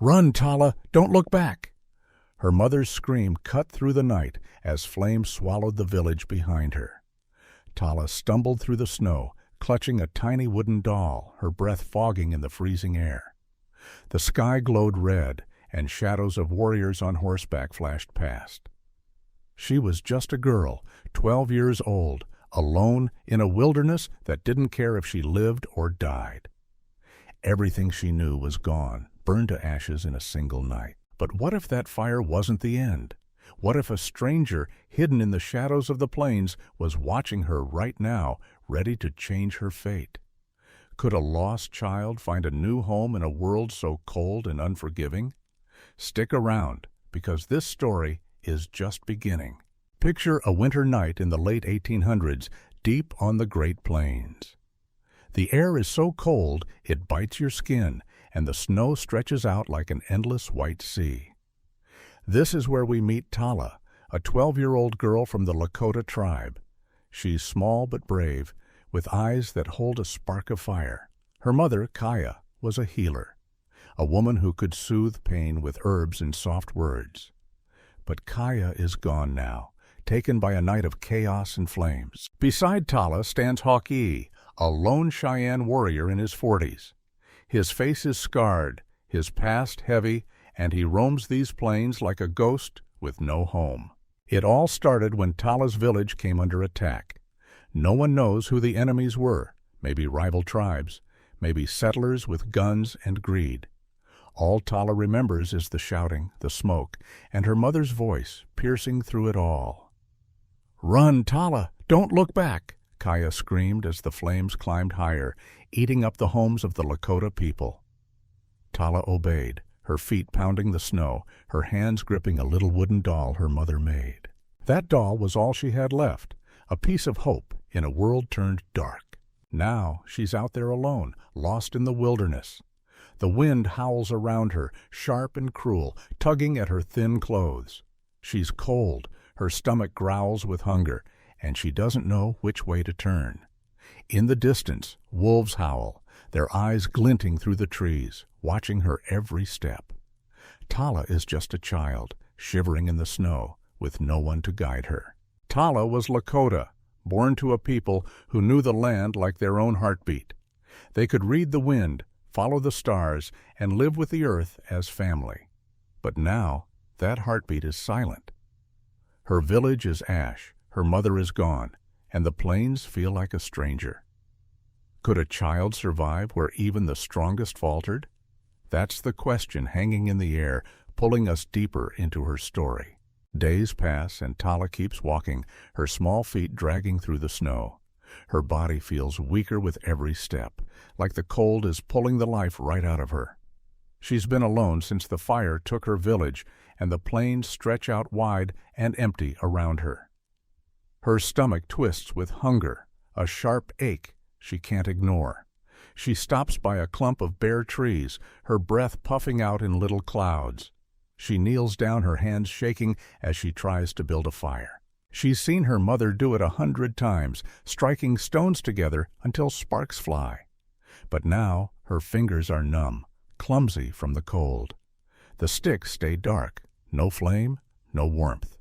"Run, Tala! Don't look back!" Her mother's scream cut through the night as flames swallowed the village behind her. Tala stumbled through the snow, clutching a tiny wooden doll, her breath fogging in the freezing air. The sky glowed red, and shadows of warriors on horseback flashed past. She was just a girl, 12 years old, alone in a wilderness that didn't care if she lived or died. Everything she knew was gone, burned to ashes in a single night. But what if that fire wasn't the end? What if a stranger, hidden in the shadows of the plains, was watching her right now, ready to change her fate? Could a lost child find a new home in a world so cold and unforgiving? Stick around, because this story is just beginning. Picture a winter night in the late 1800s, deep on the Great Plains. The air is so cold it bites your skin, and the snow stretches out like an endless white sea. This is where we meet Tala, a 12-year-old girl from the Lakota tribe. She's small but brave, with eyes that hold a spark of fire. Her mother, Kaya, was a healer, a woman who could soothe pain with herbs and soft words. But Kaya is gone now, taken by a night of chaos and flames. Beside Tala stands Hok'ee, a lone Cheyenne warrior in his 40s. His face is scarred, his past heavy, and he roams these plains like a ghost with no home. It all started when Tala's village came under attack. No one knows who the enemies were, maybe rival tribes, maybe settlers with guns and greed. All Tala remembers is the shouting, the smoke, and her mother's voice piercing through it all. "Run, Tala! Don't look back!" Kaya screamed as the flames climbed higher, eating up the homes of the Lakota people. Tala obeyed, her feet pounding the snow, her hands gripping a little wooden doll her mother made. That doll was all she had left, a piece of hope in a world turned dark. Now she's out there alone, lost in the wilderness. The wind howls around her, sharp and cruel, tugging at her thin clothes. She's cold, her stomach growls with hunger, and she doesn't know which way to turn. In the distance, wolves howl, their eyes glinting through the trees, watching her every step. Tala is just a child, shivering in the snow, with no one to guide her. Tala was Lakota, born to a people who knew the land like their own heartbeat. They could read the wind, follow the stars, and live with the earth as family. But now, that heartbeat is silent. Her village is ash, her mother is gone, and the plains feel like a stranger. Could a child survive where even the strongest faltered? That's the question hanging in the air, pulling us deeper into her story. Days pass and Tala keeps walking, her small feet dragging through the snow. Her body feels weaker with every step, like the cold is pulling the life right out of her. She's been alone since the fire took her village, and the plains stretch out wide and empty around her. Her stomach twists with hunger, a sharp ache she can't ignore. She stops by a clump of bare trees, her breath puffing out in little clouds. She kneels down, her hands shaking as she tries to build a fire. She's seen her mother do it 100 times, striking stones together until sparks fly. But now her fingers are numb, clumsy from the cold. The sticks stay dark, no flame, no warmth.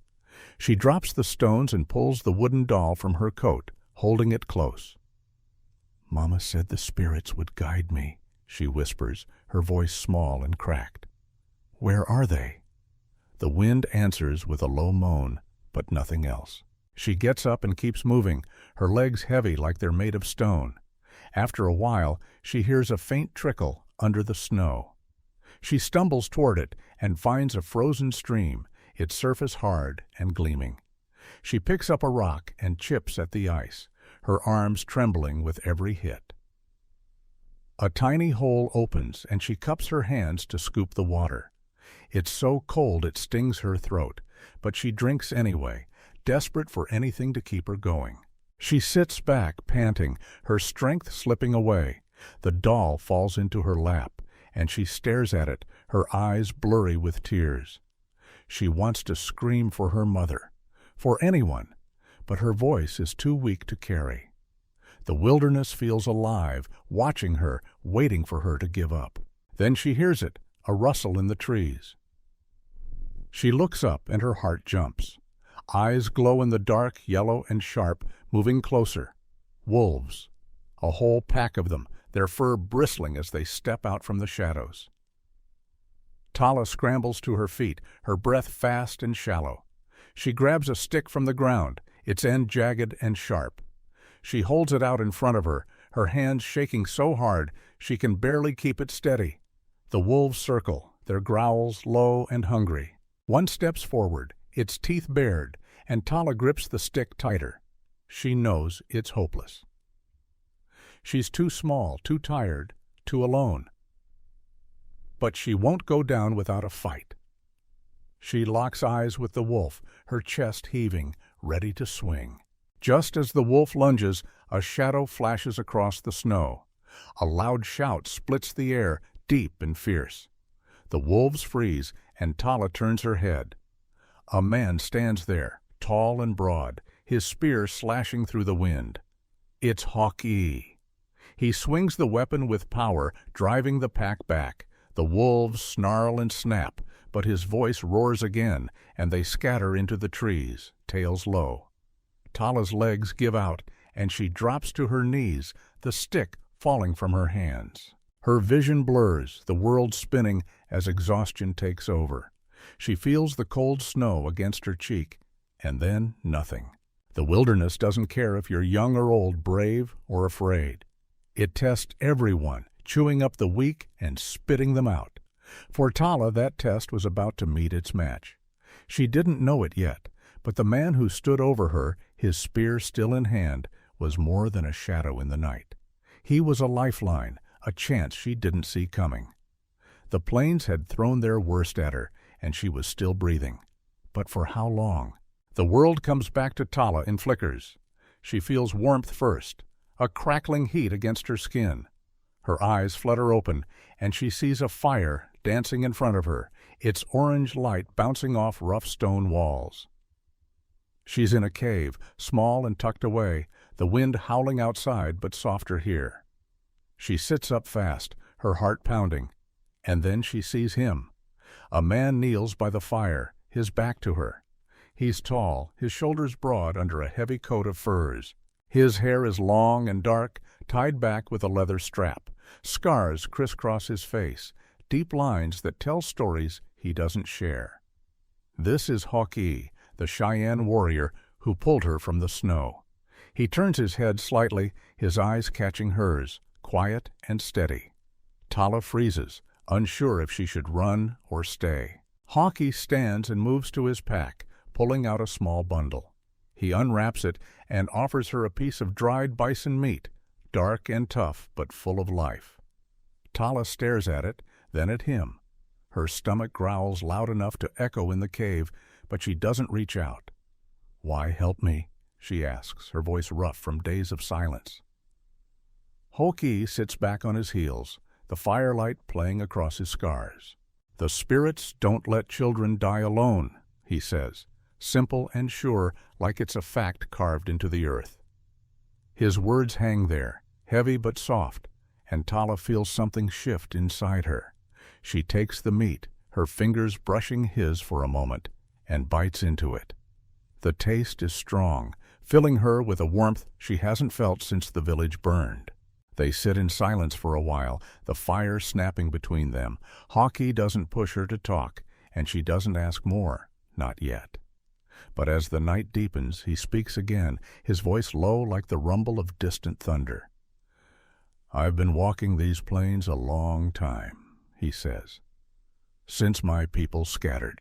She drops the stones and pulls the wooden doll from her coat, holding it close. "Mama said the spirits would guide me," she whispers, her voice small and cracked. "Where are they?" The wind answers with a low moan, but nothing else. She gets up and keeps moving, her legs heavy like they're made of stone. After a while, she hears a faint trickle under the snow. She stumbles toward it and finds a frozen stream, its surface hard and gleaming. She picks up a rock and chips at the ice, her arms trembling with every hit. A tiny hole opens and she cups her hands to scoop the water. It's so cold it stings her throat, but she drinks anyway, desperate for anything to keep her going. She sits back, panting, her strength slipping away. The doll falls into her lap, and she stares at it, her eyes blurry with tears. She wants to scream for her mother, for anyone, but her voice is too weak to carry. The wilderness feels alive, watching her, waiting for her to give up. Then she hears it, a rustle in the trees. She looks up and her heart jumps. Eyes glow in the dark, yellow and sharp, moving closer. Wolves. A whole pack of them, their fur bristling as they step out from the shadows. Tala scrambles to her feet, her breath fast and shallow. She grabs a stick from the ground, its end jagged and sharp. She holds it out in front of her, her hands shaking so hard she can barely keep it steady. The wolves circle, their growls low and hungry. One steps forward, its teeth bared, and Tala grips the stick tighter. She knows it's hopeless. She's too small, too tired, too alone. But she won't go down without a fight. She locks eyes with the wolf, her chest heaving, ready to swing. Just as the wolf lunges, a shadow flashes across the snow. A loud shout splits the air, deep and fierce. The wolves freeze, and Tala turns her head. A man stands there, tall and broad, his spear slashing through the wind. It's Hok'ee. He swings the weapon with power, driving the pack back. The wolves snarl and snap, but his voice roars again, and they scatter into the trees, tails low. Tala's legs give out, and she drops to her knees, the stick falling from her hands. Her vision blurs, the world spinning as exhaustion takes over. She feels the cold snow against her cheek, and then nothing. The wilderness doesn't care if you're young or old, brave or afraid. It tests everyone, chewing up the weak and spitting them out. For Tala, that test was about to meet its match. She didn't know it yet, but the man who stood over her, his spear still in hand, was more than a shadow in the night. He was a lifeline, a chance she didn't see coming. The plains had thrown their worst at her, and she was still breathing. But for how long? The world comes back to Tala in flickers. She feels warmth first, a crackling heat against her skin. Her eyes flutter open, and she sees a fire dancing in front of her, its orange light bouncing off rough stone walls. She's in a cave, small and tucked away, the wind howling outside but softer here. She sits up fast, her heart pounding, and then she sees him. A man kneels by the fire, his back to her. He's tall, his shoulders broad under a heavy coat of furs. His hair is long and dark, tied back with a leather strap. Scars crisscross his face, deep lines that tell stories he doesn't share. This is Hok'ee, the Cheyenne warrior who pulled her from the snow. He turns his head slightly, his eyes catching hers, quiet and steady. Tala freezes, unsure if she should run or stay. Hok'ee stands and moves to his pack, pulling out a small bundle. He unwraps it and offers her a piece of dried bison meat, dark and tough but full of life. Tala stares at it, then at him. Her stomach growls loud enough to echo in the cave, but she doesn't reach out. "Why help me?" she asks, her voice rough from days of silence. Hok'ee sits back on his heels, the firelight playing across his scars. "The spirits don't let children die alone," he says, simple and sure, like it's a fact carved into the earth. His words hang there, heavy but soft, and Tala feels something shift inside her. She takes the meat, her fingers brushing his for a moment, and bites into it. The taste is strong, filling her with a warmth she hasn't felt since the village burned. They sit in silence for a while, the fire snapping between them. Hok'ee doesn't push her to talk, and she doesn't ask more, not yet. But as the night deepens, he speaks again, his voice low like the rumble of distant thunder. "I've been walking these plains a long time," he says, "since my people scattered."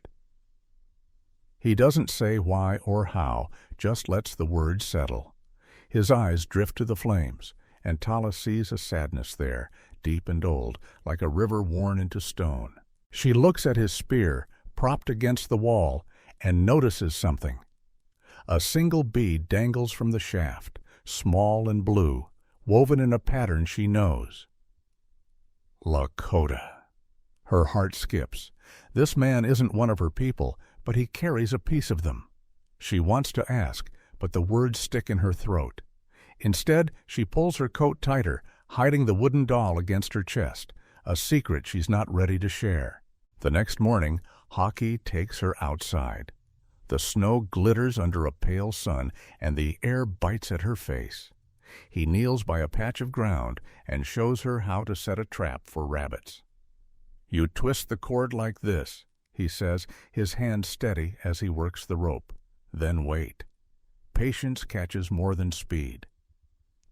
He doesn't say why or how, just lets the words settle. His eyes drift to the flames, and Tala sees a sadness there, deep and old, like a river worn into stone. She looks at his spear, propped against the wall, and notices something. A single bead dangles from the shaft, small and blue, woven in a pattern she knows. Lakota. Her heart skips. This man isn't one of her people, but he carries a piece of them. She wants to ask, but the words stick in her throat. Instead, she pulls her coat tighter, hiding the wooden doll against her chest, a secret she's not ready to share. The next morning, Hok'ee takes her outside. The snow glitters under a pale sun, and the air bites at her face. He kneels by a patch of ground and shows her how to set a trap for rabbits. "You twist the cord like this," he says, his hand steady as he works the rope. "Then wait." Patience catches more than speed.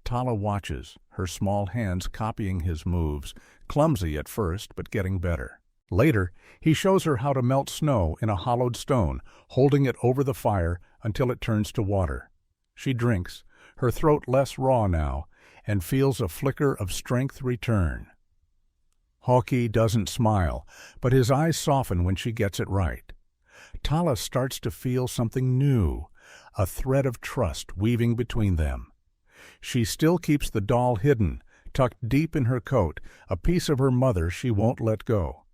Tala watches, her small hands copying his moves, clumsy at first but getting better. Later, he shows her how to melt snow in a hollowed stone, holding it over the fire until it turns to water. She drinks, her throat less raw now, and feels a flicker of strength return. Hok'ee doesn't smile, but his eyes soften when she gets it right. Tala starts to feel something new, a thread of trust weaving between them. She still keeps the doll hidden, tucked deep in her coat, a piece of her mother she won't let go.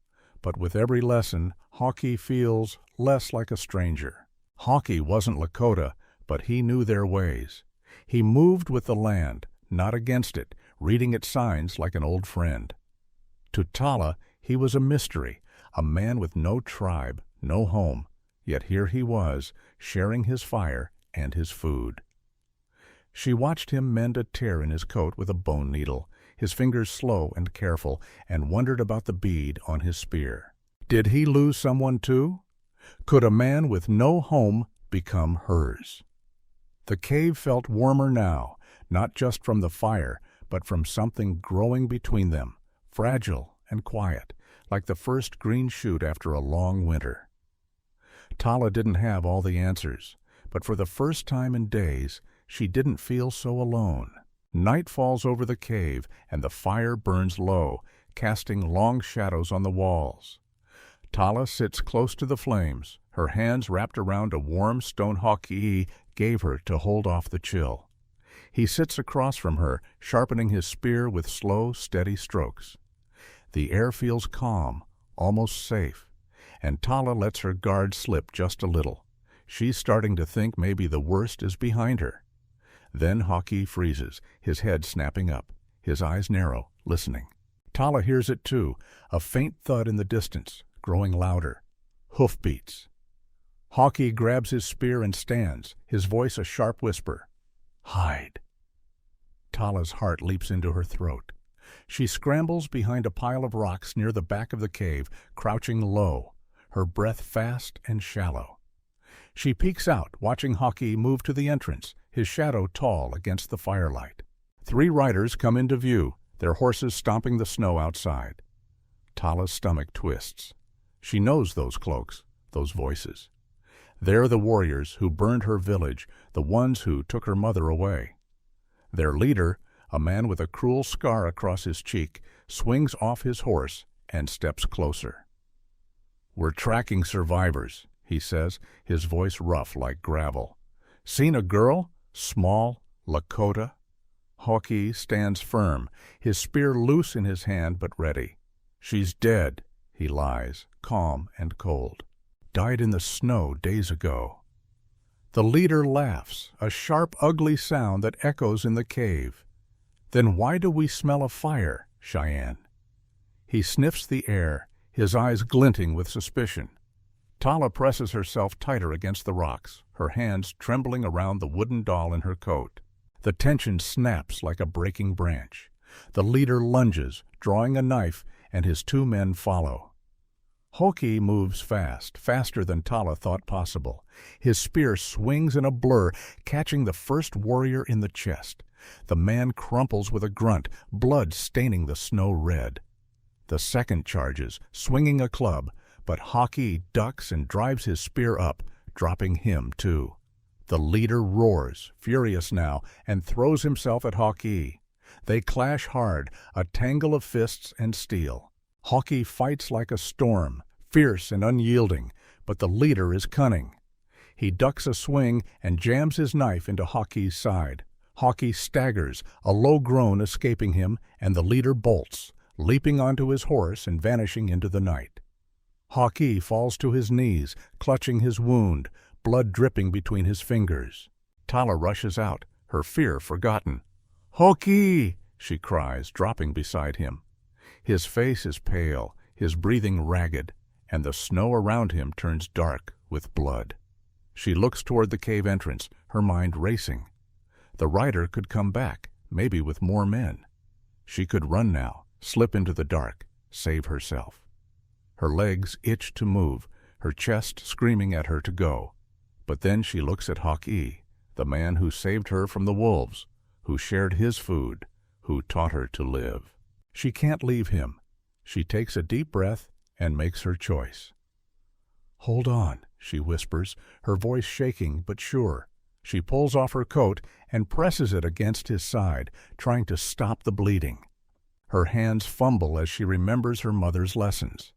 But with every lesson, Hok'ee feels less like a stranger. Hok'ee wasn't Lakota, but he knew their ways. He moved with the land, not against it, reading its signs like an old friend. To Tala, he was a mystery, a man with no tribe, no home, yet here he was, sharing his fire and his food. She watched him mend a tear in his coat with a bone needle, his fingers slow and careful, and wondered about the bead on his spear. Did he lose someone too? Could a man with no home become hers? The cave felt warmer now, not just from the fire, but from something growing between them, fragile and quiet, like the first green shoot after a long winter. Tala didn't have all the answers, but for the first time in days, she didn't feel so alone. Night falls over the cave, and the fire burns low, casting long shadows on the walls. Tala sits close to the flames, her hands wrapped around a warm stone Hok'ee gave her to hold off the chill. He sits across from her, sharpening his spear with slow, steady strokes. The air feels calm, almost safe, and Tala lets her guard slip just a little. She's starting to think maybe the worst is behind her. Then Hok'ee freezes, his head snapping up, his eyes narrow, listening. Tala hears it too, a faint thud in the distance, growing louder. Hoofbeats. Hok'ee grabs his spear and stands, his voice a sharp whisper. "Hide." Tala's heart leaps into her throat. She scrambles behind a pile of rocks near the back of the cave, crouching low, her breath fast and shallow. She peeks out, watching Hok'ee move to the entrance, his shadow tall against the firelight. 3 riders come into view, their horses stomping the snow outside. Tala's stomach twists. She knows those cloaks, those voices. They're the warriors who burned her village, the ones who took her mother away. Their leader, a man with a cruel scar across his cheek, swings off his horse and steps closer. "We're tracking survivors," he says, his voice rough like gravel. "Seen a girl? Small, Lakota?" Hok'ee stands firm, his spear loose in his hand but ready. "She's dead," he lies, calm and cold. "Died in the snow days ago." The leader laughs, a sharp, ugly sound that echoes in the cave. "Then why do we smell a fire, Cheyenne?" He sniffs the air, his eyes glinting with suspicion. Tala presses herself tighter against the rocks, her hands trembling around the wooden doll in her coat. The tension snaps like a breaking branch. The leader lunges, drawing a knife, and his 2 men follow. Hok'ee moves fast, faster than Tala thought possible. His spear swings in a blur, catching the first warrior in the chest. The man crumples with a grunt, blood staining the snow red. The second charges, swinging a club, but Hok'ee ducks and drives his spear up, dropping him too. The leader roars, furious now, and throws himself at Hok'ee. They clash hard, a tangle of fists and steel. Hok'ee fights like a storm, fierce and unyielding, but the leader is cunning. He ducks a swing and jams his knife into Hok'ee's side. Hok'ee staggers, a low groan escaping him, and the leader bolts, leaping onto his horse and vanishing into the night. Hok'ee falls to his knees, clutching his wound, blood dripping between his fingers. Tala rushes out, her fear forgotten. "Hok'ee!" she cries, dropping beside him. His face is pale, his breathing ragged, and the snow around him turns dark with blood. She looks toward the cave entrance, her mind racing. The rider could come back, maybe with more men. She could run now, slip into the dark, save herself. Her legs itch to move, her chest screaming at her to go. But then she looks at Hok'ee, the man who saved her from the wolves, who shared his food, who taught her to live. She can't leave him. She takes a deep breath and makes her choice. "Hold on," she whispers, her voice shaking but sure. She pulls off her coat and presses it against his side, trying to stop the bleeding. Her hands fumble as she remembers her mother's lessons.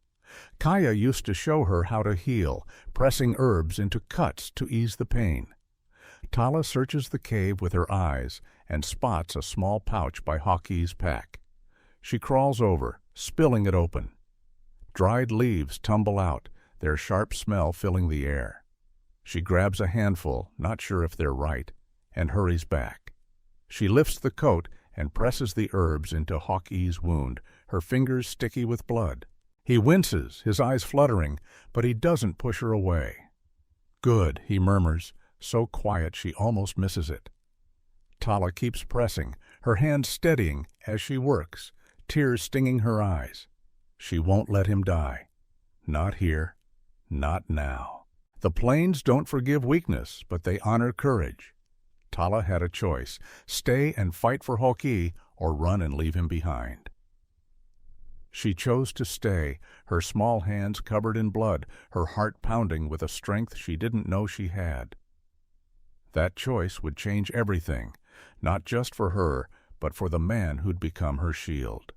Kaya used to show her how to heal, pressing herbs into cuts to ease the pain. Tala searches the cave with her eyes and spots a small pouch by Hok'ee's pack. She crawls over, spilling it open. Dried leaves tumble out, their sharp smell filling the air. She grabs a handful, not sure if they're right, and hurries back. She lifts the coat and presses the herbs into Hok'ee's wound, her fingers sticky with blood. He winces, his eyes fluttering, but he doesn't push her away. "Good," he murmurs, so quiet she almost misses it. Tala keeps pressing, her hands steadying as she works, tears stinging her eyes. She won't let him die. Not here. Not now. The plains don't forgive weakness, but they honor courage. Tala had a choice: stay and fight for Hok'ee, or run and leave him behind. She chose to stay, her small hands covered in blood, her heart pounding with a strength she didn't know she had. That choice would change everything, not just for her, but for the man who'd become her shield.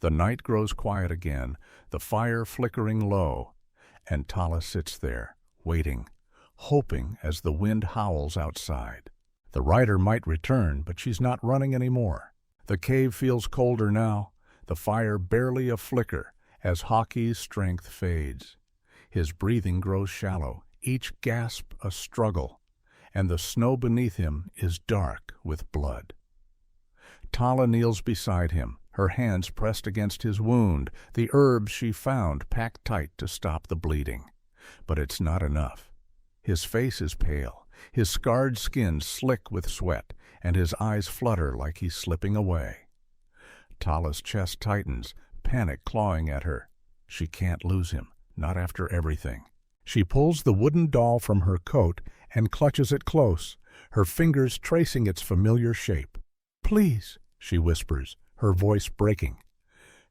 The night grows quiet again, the fire flickering low, and Tala sits there, waiting, hoping as the wind howls outside. The rider might return, but she's not running anymore. The cave feels colder now, the fire barely a flicker as Hok'ee's strength fades. His breathing grows shallow, each gasp a struggle, and the snow beneath him is dark with blood. Tala kneels beside him, her hands pressed against his wound, the herbs she found packed tight to stop the bleeding. But it's not enough. His face is pale, his scarred skin slick with sweat, and his eyes flutter like he's slipping away. Tala's chest tightens, panic clawing at her. She can't lose him, not after everything. She pulls the wooden doll from her coat and clutches it close, her fingers tracing its familiar shape. "Please," she whispers, her voice breaking.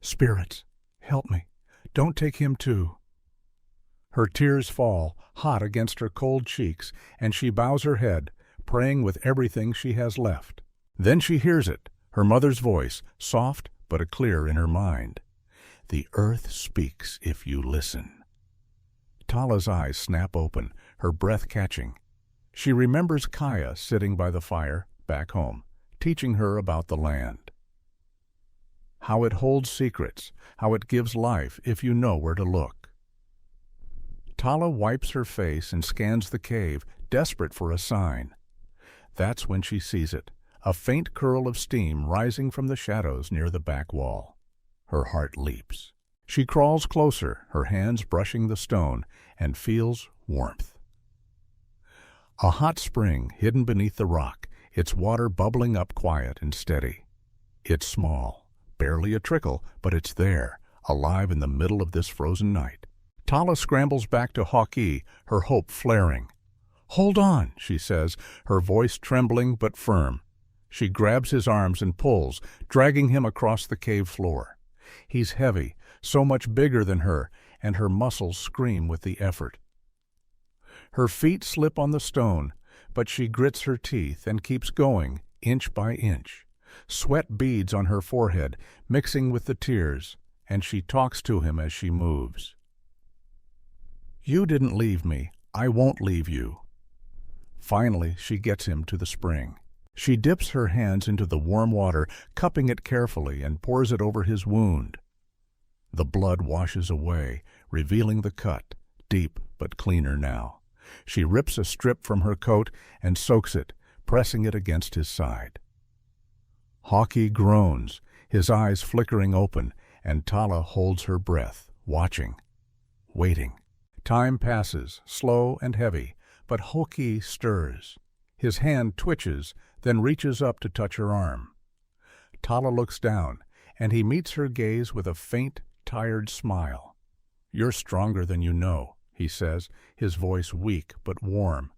"Spirits, help me. Don't take him too." Her tears fall, hot against her cold cheeks, and she bows her head, praying with everything she has left. Then she hears it, her mother's voice, soft but clear in her mind. "The earth speaks if you listen." Tala's eyes snap open, her breath catching. She remembers Kaya sitting by the fire, back home, teaching her about the land. How it holds secrets, how it gives life if you know where to look. Tala wipes her face and scans the cave, desperate for a sign. That's when she sees it, a faint curl of steam rising from the shadows near the back wall. Her heart leaps. She crawls closer, her hands brushing the stone, and feels warmth. A hot spring hidden beneath the rock, its water bubbling up quiet and steady. It's small, barely a trickle, but it's there, alive in the middle of this frozen night. Tala scrambles back to Hok'ee, her hope flaring. "Hold on," she says, her voice trembling but firm. She grabs his arms and pulls, dragging him across the cave floor. He's heavy, so much bigger than her, and her muscles scream with the effort. Her feet slip on the stone, but she grits her teeth and keeps going, inch by inch. Sweat beads on her forehead, mixing with the tears, and she talks to him as she moves. "You didn't leave me. I won't leave you." Finally, she gets him to the spring. She dips her hands into the warm water, cupping it carefully, and pours it over his wound. The blood washes away, revealing the cut, deep but cleaner now. She rips a strip from her coat and soaks it, pressing it against his side. Hok'ee groans, his eyes flickering open, and Tala holds her breath, watching. waiting. Time passes, slow and heavy, but Hok'ee stirs. His hand twitches, then reaches up to touch her arm. Tala looks down, and he meets her gaze with a faint, tired smile. "You're stronger than you know," he says, his voice weak but warm.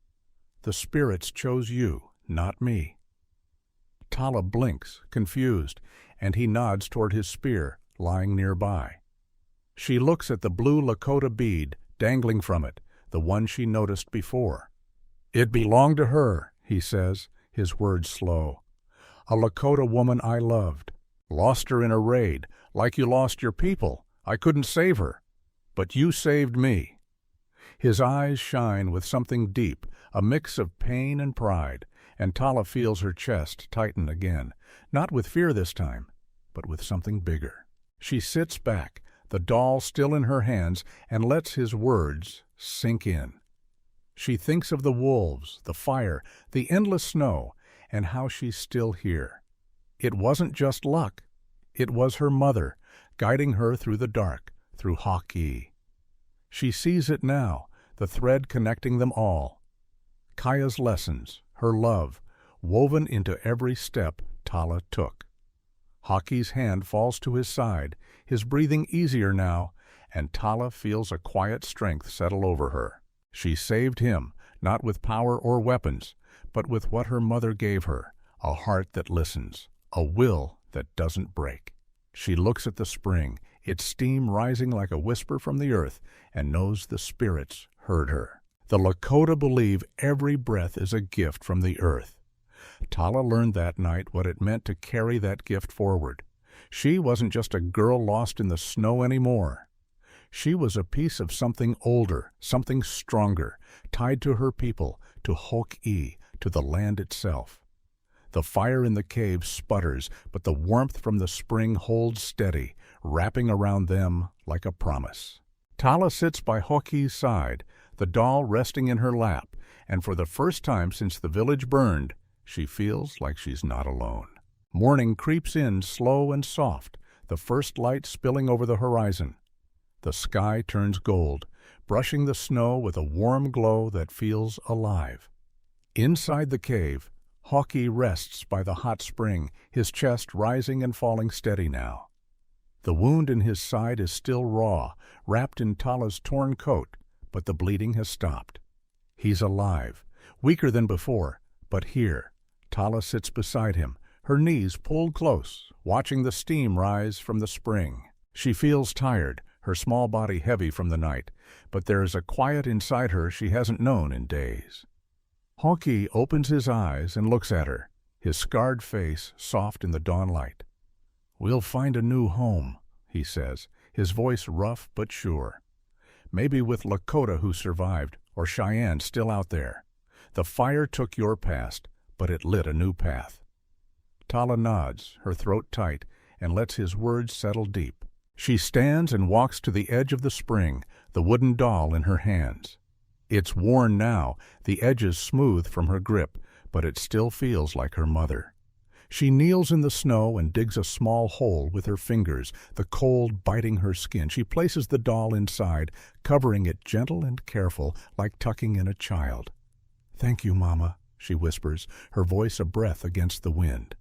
"The spirits chose you, not me." Tala blinks, confused, and he nods toward his spear, lying nearby. She looks at the blue Lakota bead dangling from it, the one she noticed before. "It belonged to her," he says, his words slow. "A Lakota woman I loved. Lost her in a raid, like you lost your people. I couldn't save her. But you saved me." His eyes shine with something deep, a mix of pain and pride, and Tala feels her chest tighten again, not with fear this time, but with something bigger. She sits back, the doll still in her hands, and lets his words sink in. She thinks of the wolves, the fire, the endless snow, and how she's still here. It wasn't just luck. It was her mother, guiding her through the dark, through Hok'ee. She sees it now, the thread connecting them all. Kaya's lessons, her love, woven into every step Tala took. Hok'ee's hand falls to his side, his breathing easier now, and Tala feels a quiet strength settle over her. She saved him, not with power or weapons, but with what her mother gave her, a heart that listens, a will that doesn't break. She looks at the spring, its steam rising like a whisper from the earth, and knows the spirits heard her. The Lakota believe every breath is a gift from the earth. Tala learned that night what it meant to carry that gift forward. She wasn't just a girl lost in the snow anymore. She was a piece of something older, something stronger, tied to her people, to Hok'ee, to the land itself. The fire in the cave sputters, but the warmth from the spring holds steady, wrapping around them like a promise. Tala sits by Hok'ee's side, the doll resting in her lap, and for the first time since the village burned, she feels like she's not alone. Morning creeps in slow and soft, the first light spilling over the horizon. The sky turns gold, brushing the snow with a warm glow that feels alive. Inside the cave, Hok'ee rests by the hot spring, his chest rising and falling steady now. The wound in his side is still raw, wrapped in Tala's torn coat, but the bleeding has stopped. He's alive, weaker than before, but here, Tala sits beside him, her knees pulled close, watching the steam rise from the spring. She feels tired, her small body heavy from the night, but there is a quiet inside her she hasn't known in days. Hok'ee opens his eyes and looks at her, his scarred face soft in the dawn light. "We'll find a new home," he says, his voice rough but sure. "Maybe with Lakota who survived, or Cheyenne still out there. The fire took your past, but it lit a new path." Tala nods, her throat tight, and lets his words settle deep. She stands and walks to the edge of the spring, the wooden doll in her hands. It's worn now, the edges smooth from her grip, but it still feels like her mother. She kneels in the snow and digs a small hole with her fingers, the cold biting her skin. She places the doll inside, covering it gentle and careful, like tucking in a child. "Thank you, Mama," she whispers, her voice a breath against the wind.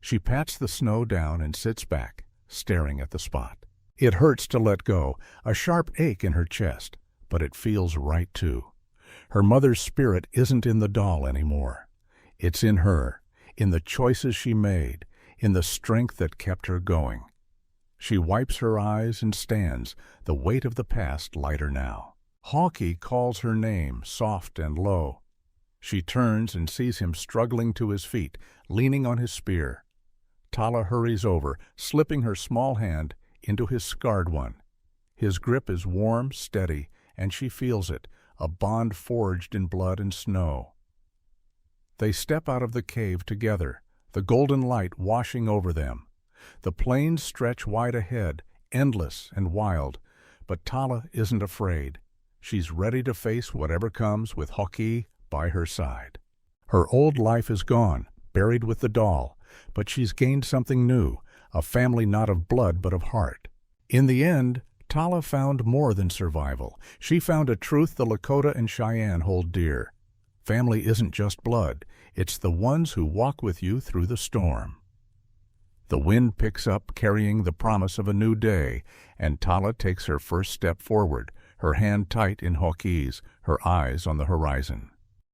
She pats the snow down and sits back, staring at the spot. It hurts to let go, a sharp ache in her chest, but it feels right too. Her mother's spirit isn't in the doll anymore. It's in her, in the choices she made, in the strength that kept her going. She wipes her eyes and stands, the weight of the past lighter now. Hok'ee calls her name, soft and low. She turns and sees him struggling to his feet, leaning on his spear. Tala hurries over, slipping her small hand into his scarred one. His grip is warm, steady, and she feels it, a bond forged in blood and snow. They step out of the cave together, the golden light washing over them. The plains stretch wide ahead, endless and wild, but Tala isn't afraid. She's ready to face whatever comes with Hok'ee by her side. Her old life is gone, buried with the doll, but she's gained something new, a family not of blood but of heart. In the end, Tala found more than survival. She found a truth the Lakota and Cheyenne hold dear. Family isn't just blood. It's the ones who walk with you through the storm. The wind picks up, carrying the promise of a new day, and Tala takes her first step forward, her hand tight in Hok'ee's, her eyes on the horizon.